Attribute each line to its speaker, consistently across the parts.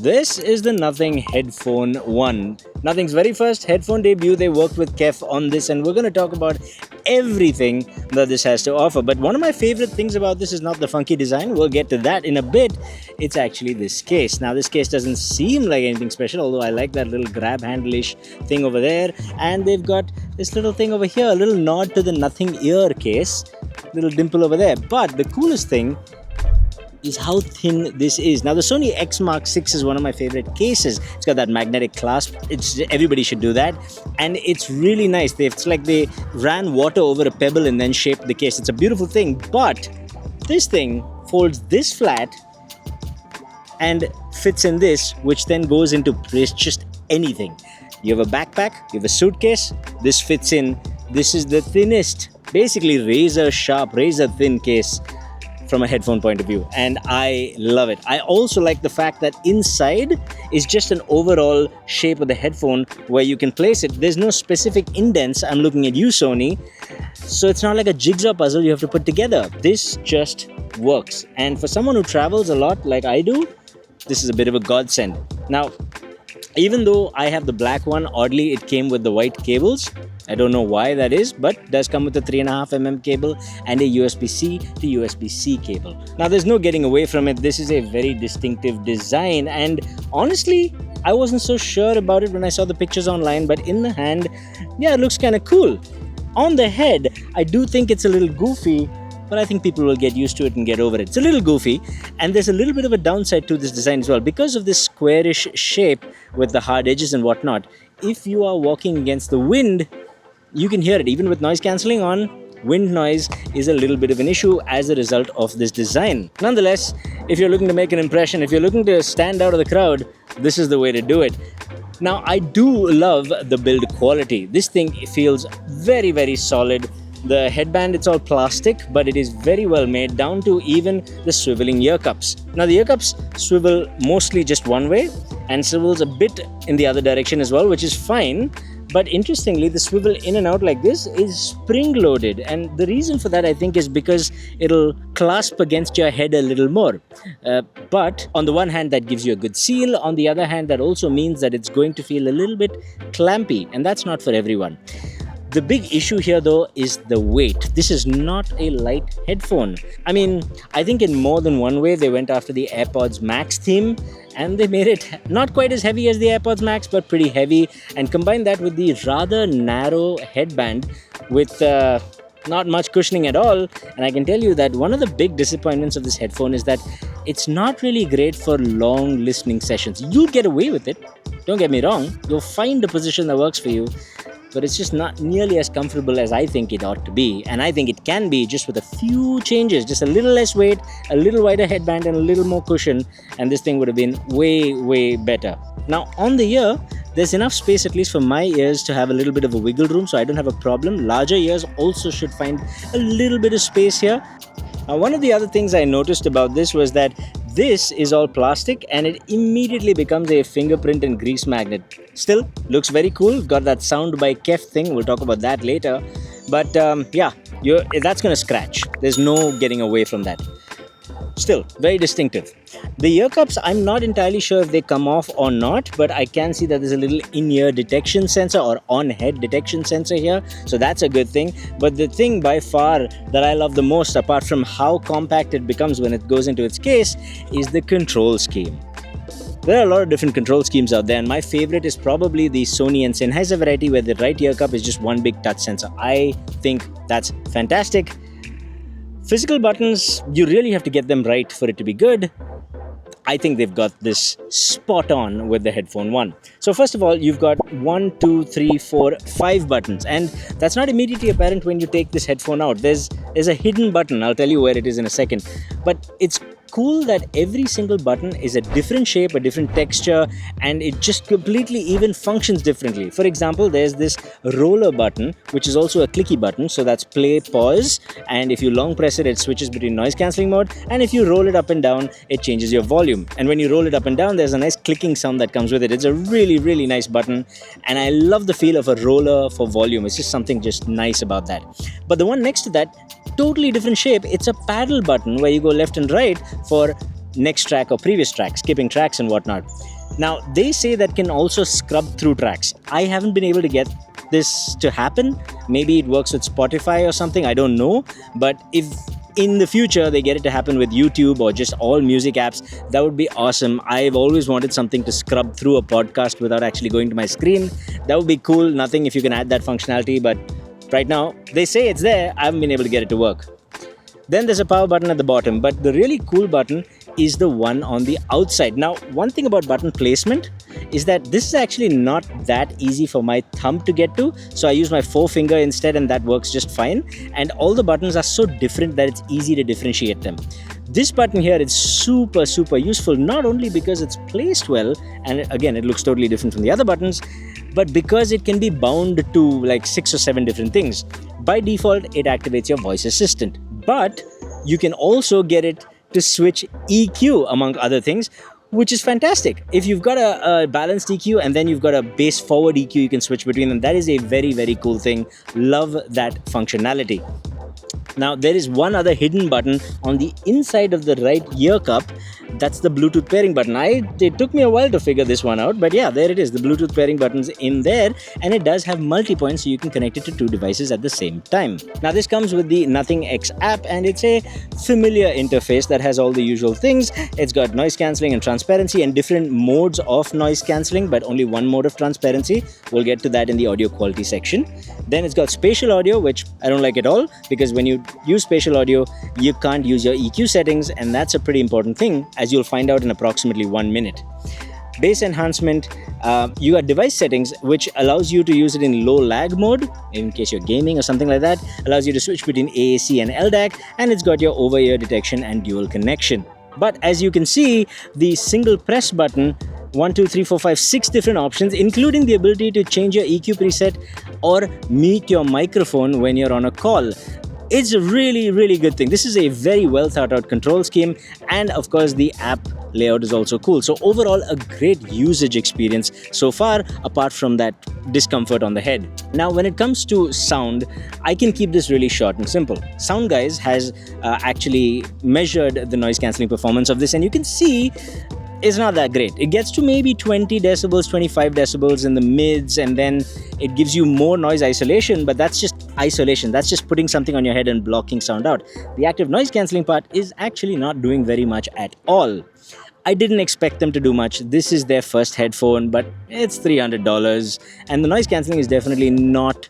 Speaker 1: This is the Nothing Headphone 1. Nothing's very first headphone debut. They worked with Kef on this, and we're going to talk about everything that this has to offer. But one of my favorite things about this is not the funky design. We'll get to that in a bit. It's actually this case. Now, this case doesn't seem like anything special, although I like that little grab handle-ish thing over there. And they've got this little thing over here, a little nod to the Nothing ear case, little dimple over there. But the coolest thing is how thin this is. Now, the Sony X Mark 6 is one of my favorite cases. It's got that magnetic clasp. Everybody should do that. And it's really nice. It's like they ran water over a pebble and then shaped the case. It's a beautiful thing. But this thing folds this flat and fits in this, which then goes into just anything. You have a backpack, you have a suitcase, this fits in. This is the thinnest, basically razor sharp, razor thin case from a headphone point of view, and I love it. I also like the fact that inside is just an overall shape of the headphone where you can place it. There's no specific indents. I'm looking at you, Sony. So it's not like a jigsaw puzzle you have to put together. This just works. And for someone who travels a lot like I do, this is a bit of a godsend. Now, even though I have the black one, oddly it came with the white cables. I don't know why that is, but it does come with a 3.5mm cable and a USB-C to USB-C cable. Now, there's no getting away from it. This is a very distinctive design, and honestly, I wasn't so sure about it when I saw the pictures online, but in the hand, yeah, it looks kind of cool. On the head, I do think it's a little goofy, but I think people will get used to it and get over it. It's a little goofy, and there's a little bit of a downside to this design as well. Because of this squarish shape with the hard edges and whatnot, if you are walking against the wind, you can hear it. Even with noise cancelling on, wind noise is a little bit of an issue as a result of this design. Nonetheless, if you're looking to make an impression, if you're looking to stand out of the crowd, this is the way to do it. Now, I do love the build quality. This thing feels very, very solid. The headband, it's all plastic, but it is very well made, down to even the swiveling ear cups. Now, the ear cups swivel mostly just one way and swivels a bit in the other direction as well, which is fine. But interestingly, the swivel in and out like this is spring-loaded. And the reason for that, I think, is because it'll clasp against your head a little more. But on the one hand, that gives you a good seal. On the other hand, that also means that it's going to feel a little bit clampy. And that's not for everyone. The big issue here, though, is the weight. This is not a light headphone. I mean, I think in more than one way, they went after the AirPods Max theme, and they made it not quite as heavy as the AirPods Max, but pretty heavy, and combined that with the rather narrow headband with not much cushioning at all. And I can tell you that one of the big disappointments of this headphone is that it's not really great for long listening sessions. You'll get away with it, don't get me wrong. You'll find a position that works for you, but it's just not nearly as comfortable as I think it ought to be. And I think it can be just with a few changes, just a little less weight, a little wider headband, and a little more cushion, and this thing would have been way, way better. Now, on the ear, there's enough space, at least for my ears, to have a little bit of a wiggle room, so I don't have a problem. Larger ears also should find a little bit of space here. Now, one of the other things I noticed about this was that this is all plastic and it immediately becomes a fingerprint and grease magnet. Still, looks very cool. Got that sound by Kef thing. We'll talk about that later. But yeah, that's going to scratch. There's no getting away from that. Still, very distinctive. The ear cups, I'm not entirely sure if they come off or not, but I can see that there's a little in-ear detection sensor or on-head detection sensor here, so that's a good thing. But the thing by far that I love the most, apart from how compact it becomes when it goes into its case, is the control scheme. There are a lot of different control schemes out there, and my favorite is probably the Sony and Sennheiser variety, where the right ear cup is just one big touch sensor. I think that's fantastic. Physical buttons, you really have to get them right for it to be good. I think they've got this spot on with the Headphone 1. So first of all, you've got 1, 2, 3, 4, 5 buttons, and that's not immediately apparent when you take this headphone out. There's a hidden button. I'll tell you where it is in a second. But it's cool that every single button is a different shape, a different texture, and it just completely even functions differently. For example, there's this roller button, which is also a clicky button. So that's play, pause, and if you long press it, it switches between noise cancelling mode, and if you roll it up and down, it changes your volume. And when you roll it up and down, there's a nice clicking sound that comes with it. It's a really, really nice button, and I love the feel of a roller for volume. It's just something just nice about that. But the one next to that, totally different shape. It's a paddle button where you go left and right for next track or previous track, skipping tracks and whatnot. Now, they say that can also scrub through tracks. I haven't been able to get this to happen. Maybe it works with Spotify or something, I don't know. But if in the future they get it to happen with YouTube or just all music apps, that would be awesome. I've always wanted something to scrub through a podcast without actually going to my screen. That would be cool. Nothing if you can add that functionality, but right now they say it's there. I haven't been able to get it to work. Then there's a power button at the bottom, but the really cool button is the one on the outside. Now, one thing about button placement is that this is actually not that easy for my thumb to get to. So I use my forefinger instead, and that works just fine. And all the buttons are so different that it's easy to differentiate them. This button here is super useful, not only because it's placed well, and again, it looks totally different from the other buttons, but because it can be bound to like 6 or 7 different things. By default, it activates your voice assistant, but you can also get it to switch EQ among other things, which is fantastic. If you've got a balanced EQ and then you've got a bass forward EQ, you can switch between them. That is a very cool thing. Love that functionality. Now, there is one other hidden button on the inside of the right ear cup. That's the Bluetooth pairing button. It took me a while to figure this one out, but yeah, there it is. The Bluetooth pairing button's in there, and it does have multi-point, so you can connect it to 2 devices at the same time. Now, this comes with the Nothing X app, and it's a familiar interface that has all the usual things. It's got noise cancelling and transparency and different modes of noise cancelling, but only one mode of transparency. We'll get to that in the audio quality section. Then it's got spatial audio, which I don't like at all, because when you use spatial audio, you can't use your EQ settings, and that's a pretty important thing, as you'll find out in approximately 1 minute. Bass enhancement, you got device settings, which allows you to use it in low lag mode, in case you're gaming or something like that, allows you to switch between AAC and LDAC, and it's got your over-ear detection and dual connection. But as you can see, the single press button, 1, 2, 3, 4, 5, 6 different options, including the ability to change your EQ preset or mute your microphone when you're on a call. It's a really good thing. This is a very well thought out control scheme, and of course the app layout is also cool. So overall, a great usage experience so far, apart from that discomfort on the head. Now, when it comes to sound, I can keep this really short and simple. Sound Guys has actually measured the noise cancelling performance of this, and you can see it's not that great. It gets to maybe 20 decibels, 25 decibels in the mids, and then it gives you more noise isolation, but that's just isolation. That's just putting something on your head and blocking sound out. The active noise cancelling part is actually not doing very much at all. I didn't expect them to do much. This is their first headphone, but it's $300, and the noise cancelling is definitely not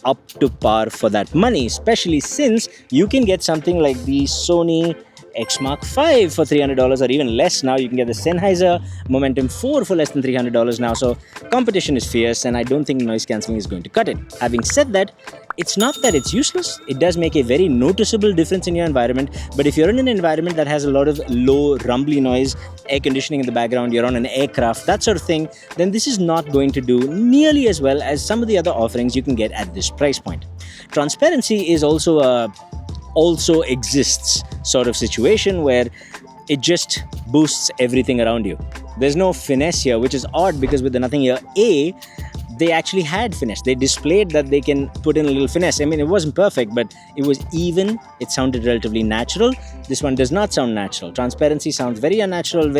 Speaker 1: up to par for that money, especially since you can get something like the Sony X Mark V for $300 or even less now. You can get the Sennheiser Momentum 4 for less than $300 now. So competition is fierce, and I don't think noise cancelling is going to cut it. Having said that, it's not that it's useless. It does make a very noticeable difference in your environment. But if you're in an environment that has a lot of low rumbly noise, air conditioning in the background, you're on an aircraft, that sort of thing, then this is not going to do nearly as well as some of the other offerings you can get at this price point. Transparency is also exists sort of situation where it just boosts everything around you. There's no finesse here, which is odd because with the Nothing Ear A, they actually had finesse. They displayed that they can put in a little finesse. I mean, it wasn't perfect, but it was even. It sounded relatively natural. This one does not sound natural. Transparency sounds very unnatural,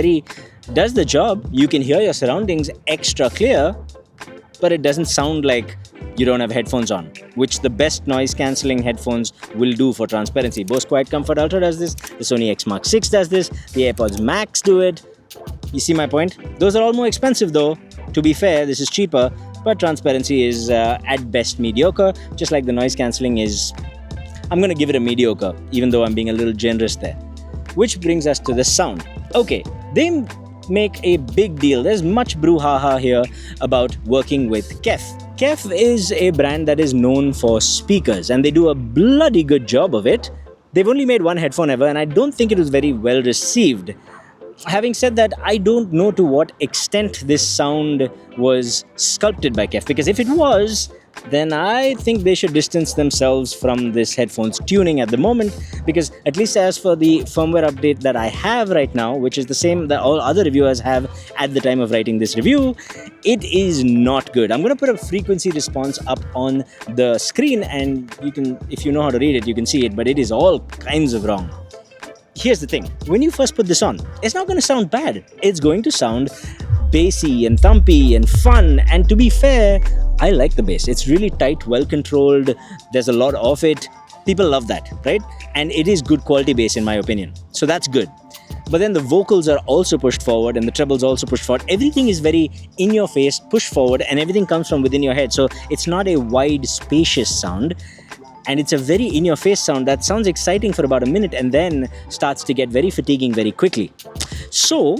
Speaker 1: does the job. You can hear your surroundings extra clear, but it doesn't sound like you don't have headphones on, which the best noise cancelling headphones will do for transparency. Bose Quiet Comfort Ultra does this, the Sony X Mark 6 does this, the AirPods Max do it. You see my point? Those are all more expensive though. To be fair, this is cheaper, but transparency is at best mediocre, just like the noise cancelling is. I'm going to give it a mediocre, even though I'm being a little generous there. Which brings us to the sound. Okay, they make a big deal. There's much brouhaha here about working with Kef. Kef is a brand that is known for speakers, and they do a bloody good job of it. They've only made one headphone ever, and I don't think it was very well received. Having said that, I don't know to what extent this sound was sculpted by Kef, because if it was, then I think they should distance themselves from this headphone's tuning at the moment, because at least as for the firmware update that I have right now, which is the same that all other reviewers have at the time of writing this review, it is not good. I'm going to put a frequency response up on the screen, and you can, if you know how to read it, you can see it, but it is all kinds of wrong. Here's the thing, when you first put this on, it's not going to sound bad. It's going to sound bassy and thumpy and fun. And to be fair, I like the bass. It's really tight, well controlled. There's a lot of it. People love that, right? And it is good quality bass in my opinion. So that's good. But then the vocals are also pushed forward and the trebles also pushed forward. Everything is very in your face, pushed forward, and everything comes from within your head. So it's not a wide, spacious sound. And it's a very in your face sound that sounds exciting for about a minute and then starts to get very fatiguing very quickly. So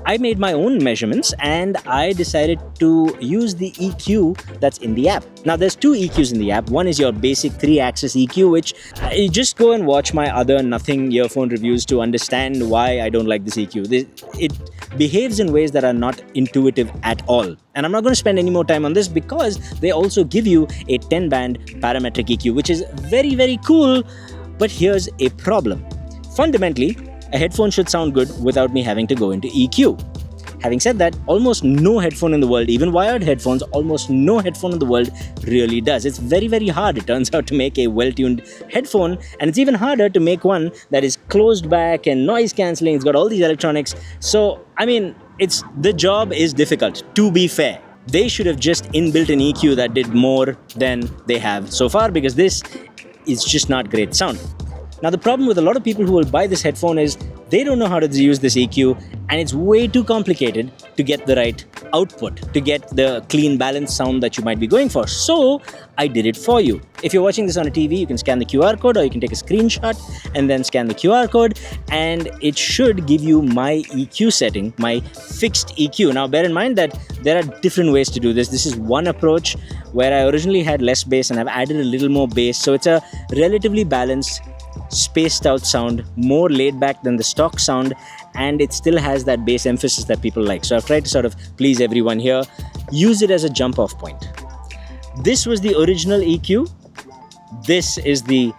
Speaker 1: I made my own measurements and I decided to use the EQ that's in the app. Now there's two EQs in the app. One is your basic 3-axis EQ, which you just go and watch my other Nothing earphone reviews to understand why I don't like this EQ. It behaves in ways that are not intuitive at all. And I'm not going to spend any more time on this because they also give you a 10-band parametric EQ, which is very, very cool. But here's a problem. Fundamentally, a headphone should sound good without me having to go into EQ. Having said that, almost no headphone in the world, even wired headphones, almost no headphone in the world really does. It's very, very hard, it turns out, to make a well-tuned headphone, and it's even harder to make one that is closed back and noise cancelling. It's got all these electronics. So, I mean, the job is difficult, to be fair. They should have just inbuilt an EQ that did more than they have so far, because this is just not great sound. Now, the problem with a lot of people who will buy this headphone is they don't know how to use this EQ, and it's way too complicated to get the right output, to get the clean, balanced sound that you might be going for. So I did it for you. If you're watching this on a TV, you can scan the QR code, or you can take a screenshot and then scan the QR code, and it should give you my EQ setting, my fixed EQ. Now, bear in mind that there are different ways to do this. This is one approach where I originally had less bass and I've added a little more bass. So it's a relatively balanced, spaced out sound, more laid back than the stock sound, and it still has that bass emphasis that people like. So I've tried to sort of please everyone here. Use it as a jump off point. This was the original EQ. This is the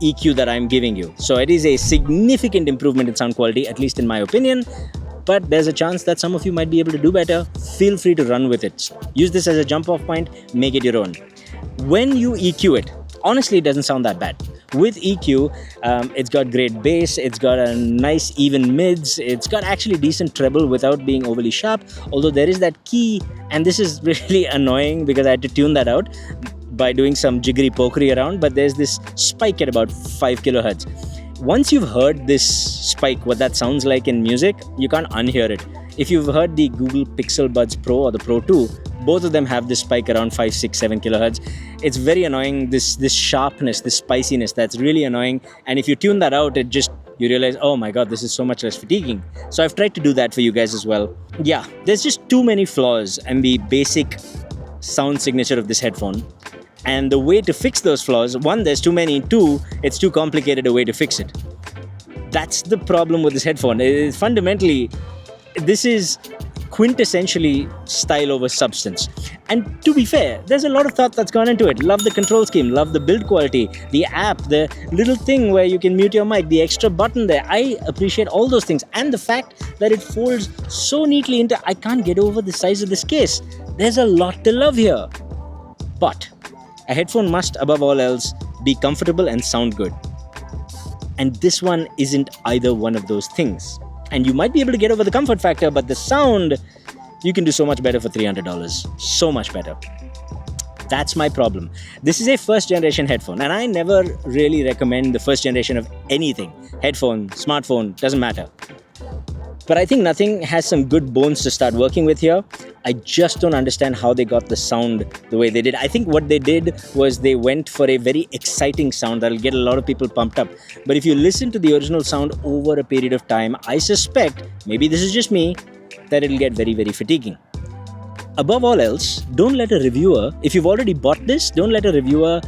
Speaker 1: EQ that I'm giving you. So it is a significant improvement in sound quality, at least in my opinion, but there's a chance that some of you might be able to do better. Feel free to run with it. Use this as a jump off point, make it your own. When you EQ it, honestly, it doesn't sound that bad. With EQ, it's got great bass, it's got a nice even mids, it's got actually decent treble without being overly sharp, although there is that key, and this is really annoying because I had to tune that out by doing some jiggery pokery around, but there's this spike at about 5 kilohertz. Once you've heard this spike, what that sounds like in music, you can't unhear it. If you've heard the Google Pixel Buds Pro or the Pro 2, both of them have this spike around 5, 6, 7 kilohertz. It's very annoying, this sharpness, this spiciness, that's really annoying. And if you tune that out, you realize, oh my god, this is so much less fatiguing. So I've tried to do that for you guys as well. Yeah, there's just too many flaws in the basic sound signature of this headphone. And the way to fix those flaws, one, there's too many, two, it's too complicated a way to fix it. That's the problem with this headphone. Fundamentally, this is quintessentially style over substance. And to be fair, there's a lot of thought that's gone into it. Love the control scheme, love the build quality, the app, the little thing where you can mute your mic, the extra button there. I appreciate all those things. And the fact that it folds so neatly into, I can't get over the size of this case. There's a lot to love here. But a headphone must, above all else, be comfortable and sound good. And this one isn't either one of those things. And you might be able to get over the comfort factor, but the sound, you can do so much better for $300. So much better. That's my problem. This is a first generation headphone, and I never really recommend the first generation of anything. Headphone, smartphone, doesn't matter. But I think Nothing has some good bones to start working with here. I just don't understand how they got the sound the way they did. I think what they did was they went for a very exciting sound that'll get a lot of people pumped up. But if you listen to the original sound over a period of time, I suspect, maybe this is just me, that it'll get very, very fatiguing. Above all else, don't let a reviewer, if you've already bought this, don't let a reviewer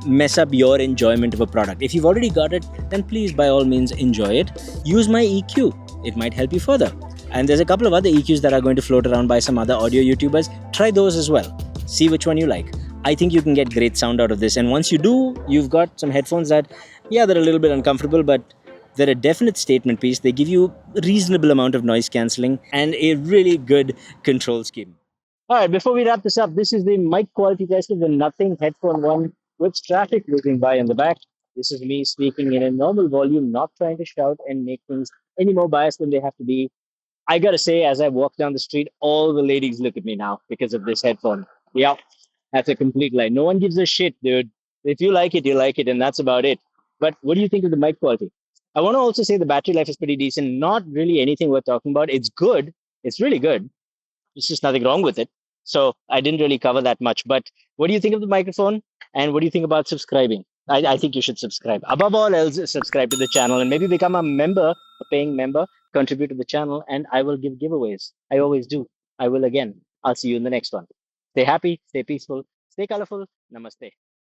Speaker 1: mess up your enjoyment of a product. If you've already got it, then please, by all means, enjoy it. Use my EQ. It might help you further. And there's a couple of other EQs that are going to float around by some other audio YouTubers. Try those as well. See which one you like. I think you can get great sound out of this. And once you do, you've got some headphones that, yeah, they're a little bit uncomfortable, but they're a definite statement piece. They give you a reasonable amount of noise cancelling and a really good control scheme. All right, before we wrap this up, this is the mic quality test of the Nothing Headphone 1 with traffic whizzing by in the back. This is me speaking in a normal volume, not trying to shout and make things any more biased than they have to be. I gotta say, as I walk down the street, all the ladies look at me now because of this headphone. Yeah, that's a complete lie. No one gives a shit, dude. If you like it, you like it, and that's about it. But what do you think of the mic quality? I want to also say the battery life is pretty decent. Not really anything worth talking about. It's good. It's really good. There's just nothing wrong with it. So I didn't really cover that much. But what do you think of the microphone? And what do you think about subscribing? I think you should subscribe. Above all else, subscribe to the channel and maybe become a member, a paying member, contribute to the channel, and I will give giveaways. I always do. I will again. I'll see you in the next one. Stay happy, stay peaceful, stay colorful. Namaste.